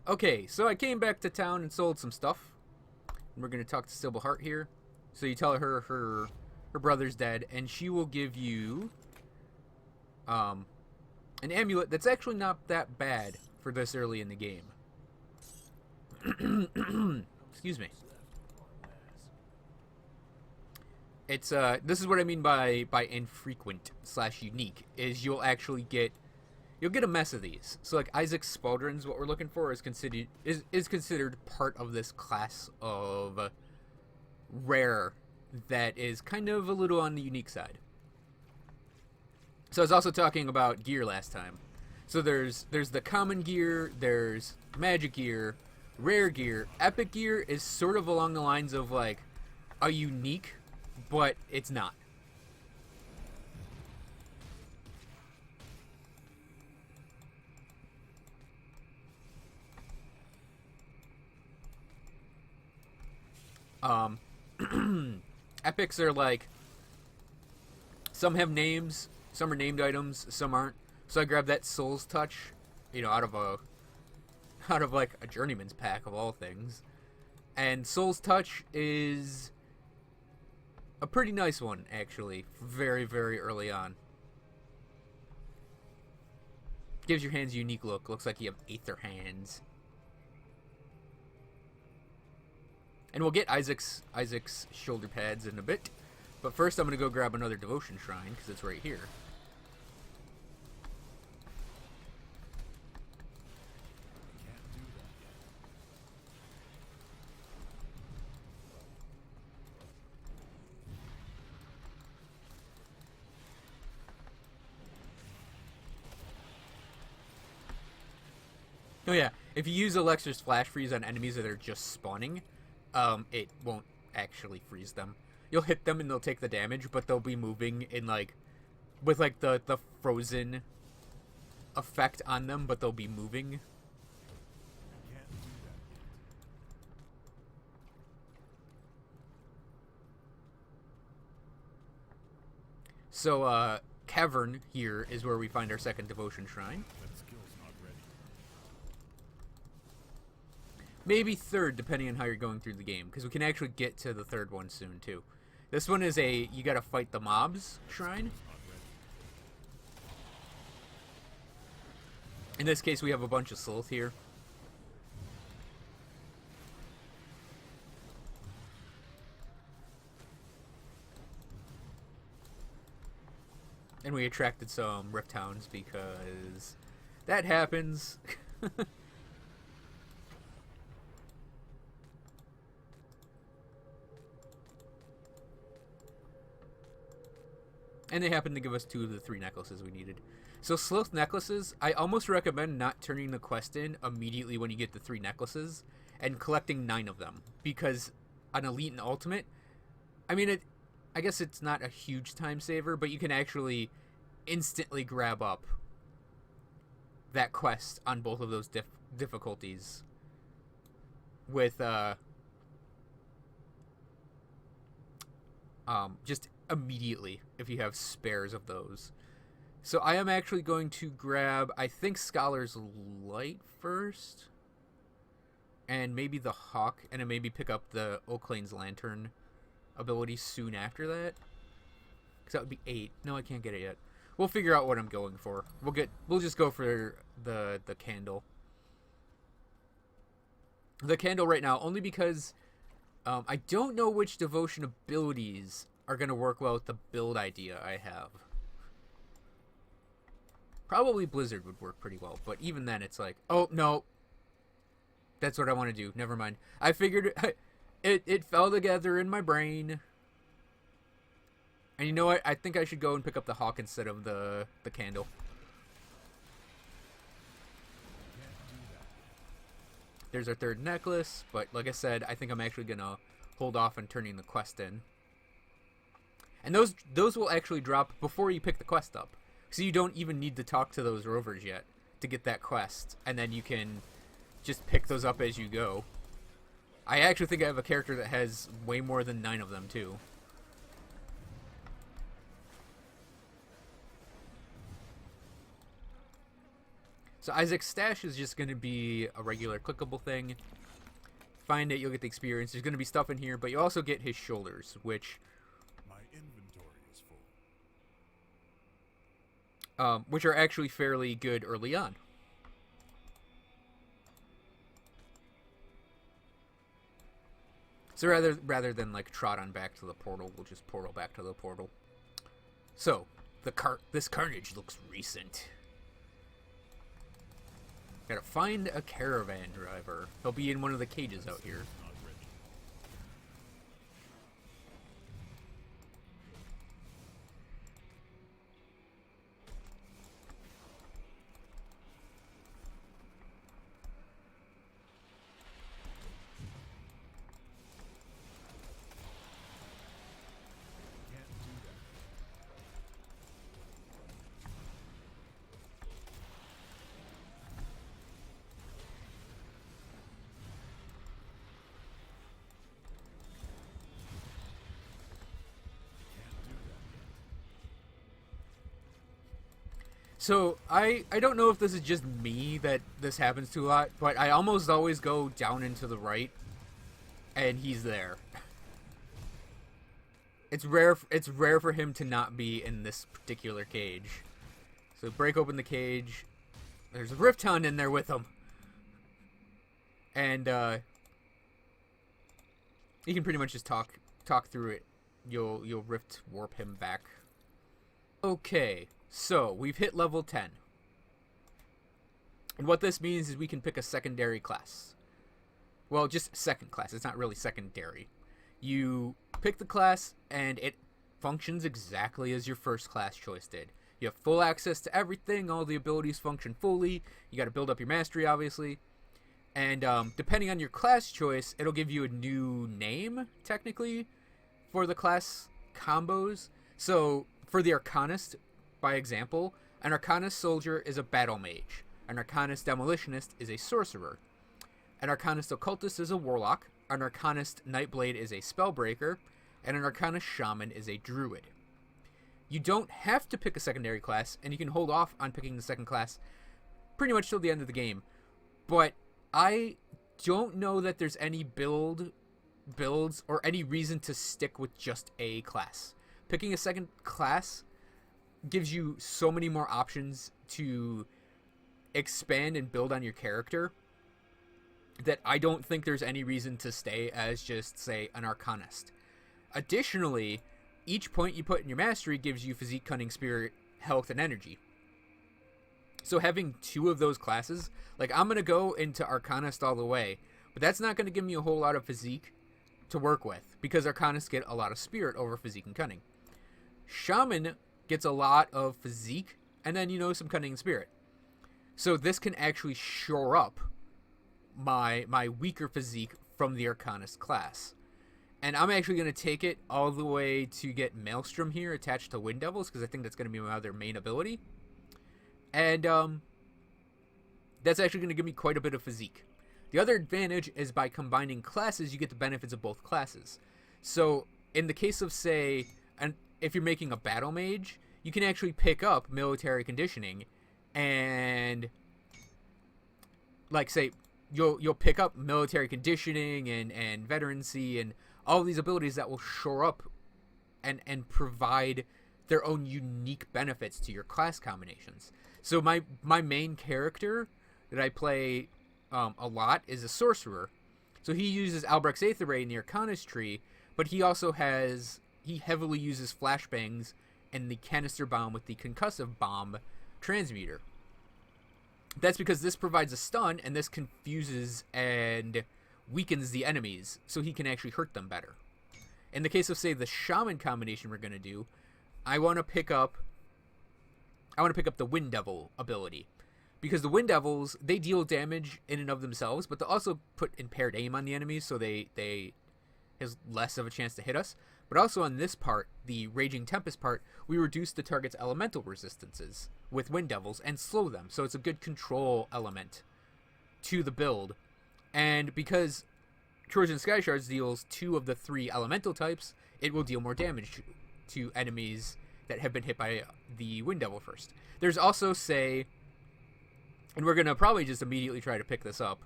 Okay, so I came back to town and sold some stuff. We're gonna talk to Sybil Hart here. So you tell her brother's dead, and she will give you um an amulet that's actually not that bad for this early in the game. Excuse me. It's this is what I mean by infrequent slash unique is you'll get a mess of these. So like Isaac's Spaldron's what we're looking for is considered part of this class of rare that is kind of a little on the unique side. So I was also talking about gear last time. So there's the common gear, there's magic gear, rare gear. Epic gear is sort of along the lines of like a unique, but it's not. Um, Epics are like some have names, some are named items, some aren't. So I grabbed that Soul's Touch, out of like a journeyman's pack of all things. And Soul's Touch is a pretty nice one actually, very very early on. Gives your hands a unique look. Looks like you have Aether hands. And we'll get Isaac's shoulder pads in a bit. But first I'm going to go grab another devotion shrine because it's right here. Oh yeah, if you use Alexa's Flash Freeze on enemies that are just spawning, it won't actually freeze them. You'll hit them and they'll take the damage, but they'll be moving in like with like the frozen effect on them, but they'll be moving. So Cavern here is where we find our second devotion shrine. Maybe third, depending on how you're going through the game, because we can actually get to the third one soon too. This one is a you gotta fight the mobs shrine. In this case, we have a bunch of Sloth here. And we attracted some Rift Hounds because that happens. And they happened to give us 2 of the 3 necklaces we needed. So Sloth necklaces, I almost recommend not turning the quest in immediately when you get the 3 necklaces and collecting 9 of them. Because on Elite and Ultimate, I mean, I guess it's not a huge time saver, but you can actually instantly grab up that quest on both of those difficulties with just immediately if you have spares of those. So I am actually going to grab, I think, Scholar's Light first, and maybe the Hawk, and then maybe pick up the Oaklane's Lantern ability soon after that. Because that would be 8. No, I can't get it yet. We'll figure out what I'm going for. We'll just go for the candle. The candle right now, only because I don't know which devotion abilities are going to work well with the build idea I have. Probably Blizzard would work pretty well, but even then it's like, oh, no. That's what I want to do. Never mind. I figured it fell together in my brain. And you know what? I think I should go and pick up the Hawk instead of the candle. There's our third necklace, but like I said, I think I'm actually going to hold off on turning the quest in. And those will actually drop before you pick the quest up. So you don't even need to talk to those rovers yet to get that quest. And then you can just pick those up as you go. I actually think I have a character that has way more than 9 of them too. So Isaac's stash is just going to be a regular clickable thing. Find it, you'll get the experience. There's going to be stuff in here, but you also get his shoulders, which which are actually fairly good early on. So rather than like trot on back to the portal, we'll just portal back to the portal. So this carnage looks recent. Gotta find a caravan driver. He'll be in one of the cages out here. So, I don't know if this is just me that this happens to a lot, but I almost always go down and to the right, and he's there. It's rare for him to not be in this particular cage. So break open the cage. There's a Rift Hound in there with him. And, you can pretty much just talk through it. You'll Rift Warp him back. Okay. So, we've hit level 10. And what this means is we can pick a secondary class. Well, just second class. It's not really secondary. You pick the class, and it functions exactly as your first class choice did. You have full access to everything. All the abilities function fully. You got to build up your mastery, obviously. And depending on your class choice, it'll give you a new name, technically, for the class combos. So, for the Arcanist, by example, an Arcanist soldier is a battle mage. An Arcanist demolitionist is a sorcerer. An Arcanist occultist is a warlock. An Arcanist nightblade is a spellbreaker. And an Arcanist shaman is a druid. You don't have to pick a secondary class, and you can hold off on picking the second class pretty much till the end of the game. But I don't know that there's any builds or any reason to stick with just a class. Picking a second class gives you so many more options to expand and build on your character that I don't think there's any reason to stay as just, say, an Arcanist. Additionally, each point you put in your mastery gives you physique, cunning, spirit, health, and energy. So having two of those classes, like, I'm going to go into Arcanist all the way, but that's not going to give me a whole lot of physique to work with, because Arcanists get a lot of spirit over physique and cunning. Shaman gets a lot of physique, and then, some cunning and spirit. So this can actually shore up my weaker physique from the Arcanist class. And I'm actually going to take it all the way to get Maelstrom here attached to Wind Devils, because I think that's going to be my other main ability. And that's actually going to give me quite a bit of physique. The other advantage is by combining classes, you get the benefits of both classes. So in the case of, say, if you're making a battle mage, you can actually pick up military conditioning, and, like, say, you'll pick up military conditioning and veterancy and all these abilities that will shore up and provide their own unique benefits to your class combinations. So my main character that I play a lot is a sorcerer. So he uses Albrecht's Aether Ray in the Arcanist tree, but he heavily uses flashbangs and the canister bomb with the concussive bomb transmuter. That's because this provides a stun, and this confuses and weakens the enemies, so he can actually hurt them better. In the case of, say, the shaman combination we're going to do, I want to pick up the Wind Devil ability, because the Wind Devils, they deal damage in and of themselves, but they also put impaired aim on the enemies, so they has less of a chance to hit us. But also on this part, the Raging Tempest part, we reduce the target's elemental resistances with Wind Devils and slow them. So it's a good control element to the build. And because Trojan Sky Shards deals 2 of the 3 elemental types, it will deal more damage to enemies that have been hit by the Wind Devil first. There's also, say, and we're going to probably just immediately try to pick this up.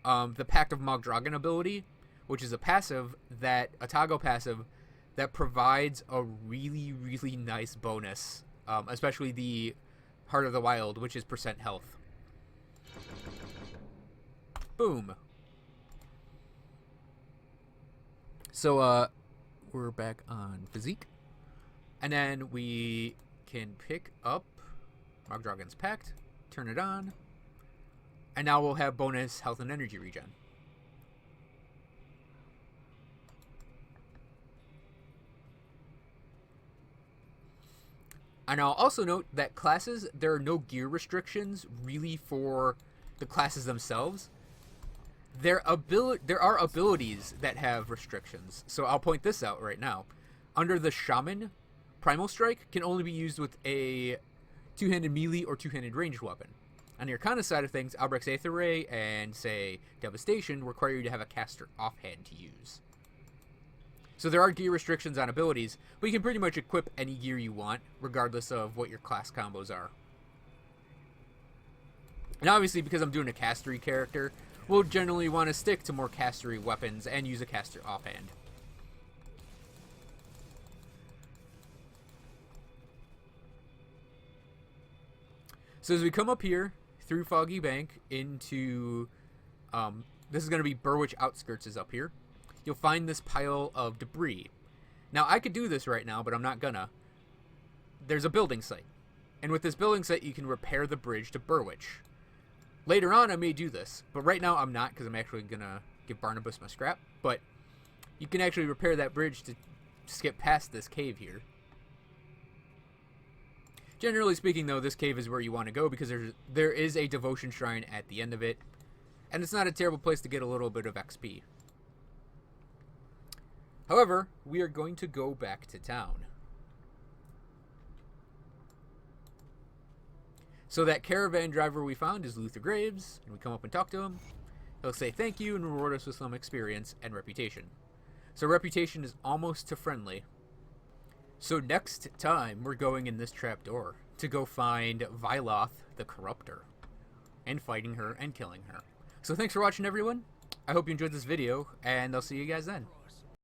The Pact of Mogdragon ability, which is a passive a toggle passive that provides a really, really nice bonus, especially the Heart of the Wild, which is % health. Boom. So, we're back on Physique. And then we can pick up Mogdragon's Pact, turn it on, and now we'll have bonus health and energy regen. And I'll also note that classes, there are no gear restrictions really for the classes themselves. There are abilities that have restrictions. So I'll point this out right now. Under the Shaman, Primal Strike can only be used with a two-handed melee or two-handed ranged weapon. On the Arcana side of things, Albrecht's Aether Ray and, say, Devastation require you to have a caster offhand to use. So there are gear restrictions on abilities, but you can pretty much equip any gear you want, regardless of what your class combos are. And obviously, because I'm doing a castery character, we'll generally want to stick to more castery weapons and use a caster offhand. So as we come up here through Foggy Bank into, this is going to be Burwitch Outskirts is up here. You'll find this pile of debris. Now, I could do this right now, but I'm not gonna. There's a building site. And with this building site, you can repair the bridge to Burwitch. Later on, I may do this, but right now I'm not, because I'm actually gonna give Barnabas my scrap. But you can actually repair that bridge to skip past this cave here. Generally speaking, though, this cave is where you want to go, because there is a devotion shrine at the end of it. And it's not a terrible place to get a little bit of XP. However, we are going to go back to town. So that caravan driver we found is Luther Graves, and we come up and talk to him. He'll say thank you and reward us with some experience and reputation. So reputation is almost to friendly. So next time, we're going in this trapdoor to go find Vyloth the Corruptor, and fighting her and killing her. So thanks for watching, everyone. I hope you enjoyed this video, and I'll see you guys then.